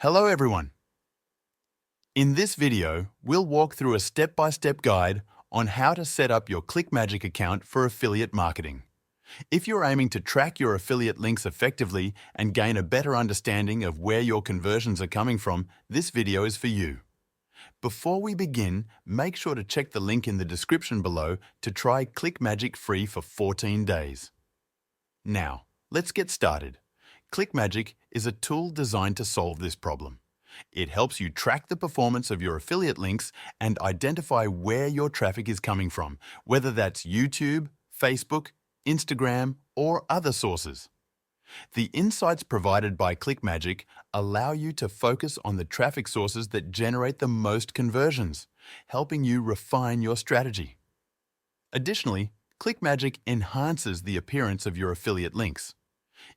Hello everyone! In this video, we'll walk through a step-by-step guide on how to set up your ClickMagick account for affiliate marketing. If you're aiming to track your affiliate links effectively and gain a better understanding of where your conversions are coming from, this video is for you. Before we begin, make sure to check the link in the description below to try ClickMagick free for 14 days. Now, let's get started. ClickMagick is a tool designed to solve this problem. It helps you track the performance of your affiliate links and identify where your traffic is coming from, whether that's YouTube, Facebook, Instagram, or other sources. The insights provided by ClickMagick allow you to focus on the traffic sources that generate the most conversions, helping you refine your strategy. Additionally, ClickMagick enhances the appearance of your affiliate links.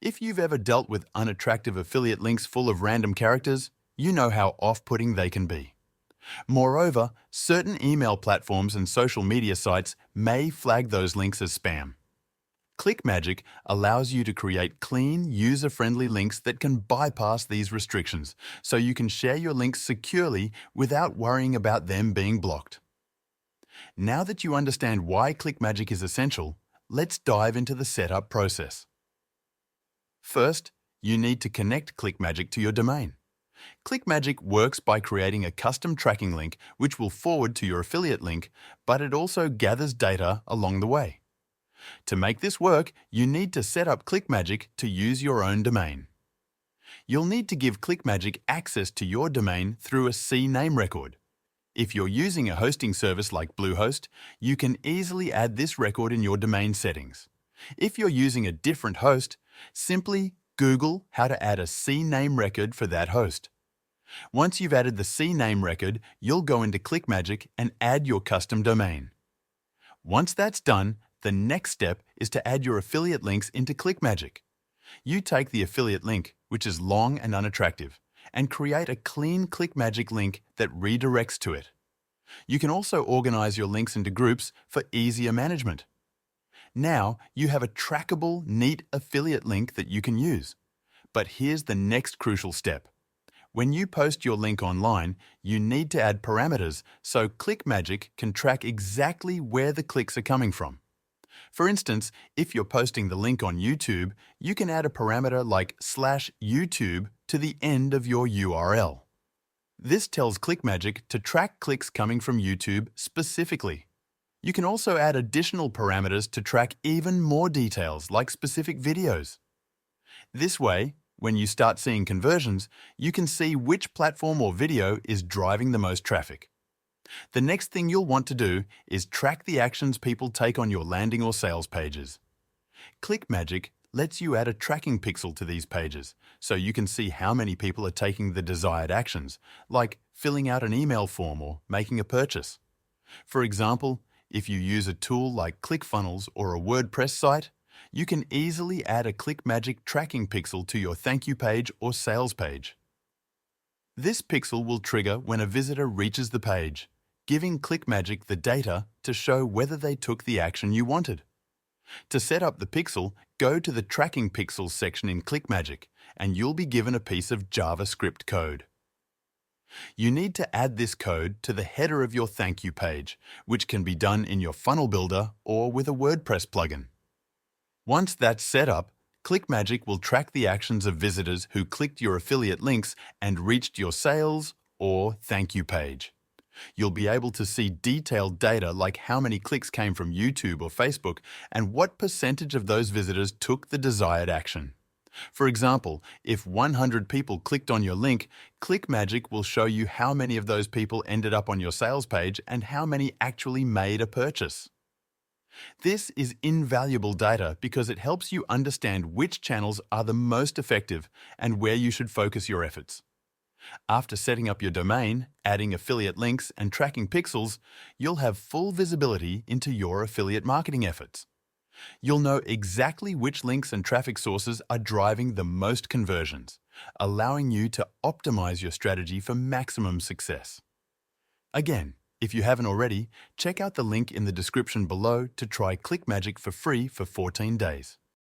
If you've ever dealt with unattractive affiliate links full of random characters, you know how off-putting they can be. Moreover, certain email platforms and social media sites may flag those links as spam. ClickMagick allows you to create clean, user-friendly links that can bypass these restrictions, so you can share your links securely without worrying about them being blocked. Now that you understand why ClickMagick is essential, let's dive into the setup process. First, you need to connect ClickMagick to your domain. ClickMagick works by creating a custom tracking link which will forward to your affiliate link, but it also gathers data along the way. To make this work, you need to set up ClickMagick to use your own domain. You'll need to give ClickMagick access to your domain through a CNAME record. If you're using a hosting service like Bluehost, you can easily add this record in your domain settings. If you're using a different host, simply Google how to add a CNAME record for that host. Once you've added the CNAME record, you'll go into ClickMagick and add your custom domain. Once that's done, the next step is to add your affiliate links into ClickMagick. You take the affiliate link, which is long and unattractive, and create a clean ClickMagick link that redirects to it. You can also organize your links into groups for easier management. Now, you have a trackable, neat affiliate link that you can use. But here's the next crucial step. When you post your link online, you need to add parameters so ClickMagick can track exactly where the clicks are coming from. For instance, if you're posting the link on YouTube, you can add a parameter like /YouTube to the end of your URL. This tells ClickMagick to track clicks coming from YouTube specifically. You can also add additional parameters to track even more details like specific videos. This way, when you start seeing conversions, you can see which platform or video is driving the most traffic. The next thing you'll want to do is track the actions people take on your landing or sales pages. ClickMagick lets you add a tracking pixel to these pages, so you can see how many people are taking the desired actions, like filling out an email form or making a purchase. For example, if you use a tool like ClickFunnels or a WordPress site, you can easily add a ClickMagick tracking pixel to your thank you page or sales page. This pixel will trigger when a visitor reaches the page, giving ClickMagick the data to show whether they took the action you wanted. To set up the pixel, go to the Tracking Pixels section in ClickMagick, and you'll be given a piece of JavaScript code. You need to add this code to the header of your thank you page, which can be done in your funnel builder or with a WordPress plugin. Once that's set up, ClickMagick will track the actions of visitors who clicked your affiliate links and reached your sales or thank you page. You'll be able to see detailed data like how many clicks came from YouTube or Facebook and what percentage of those visitors took the desired action. For example, if 100 people clicked on your link, ClickMagick will show you how many of those people ended up on your sales page and how many actually made a purchase. This is invaluable data because it helps you understand which channels are the most effective and where you should focus your efforts. After setting up your domain, adding affiliate links, and tracking pixels, you'll have full visibility into your affiliate marketing efforts. You'll know exactly which links and traffic sources are driving the most conversions, allowing you to optimize your strategy for maximum success. Again, if you haven't already, check out the link in the description below to try ClickMagick for free for 14 days.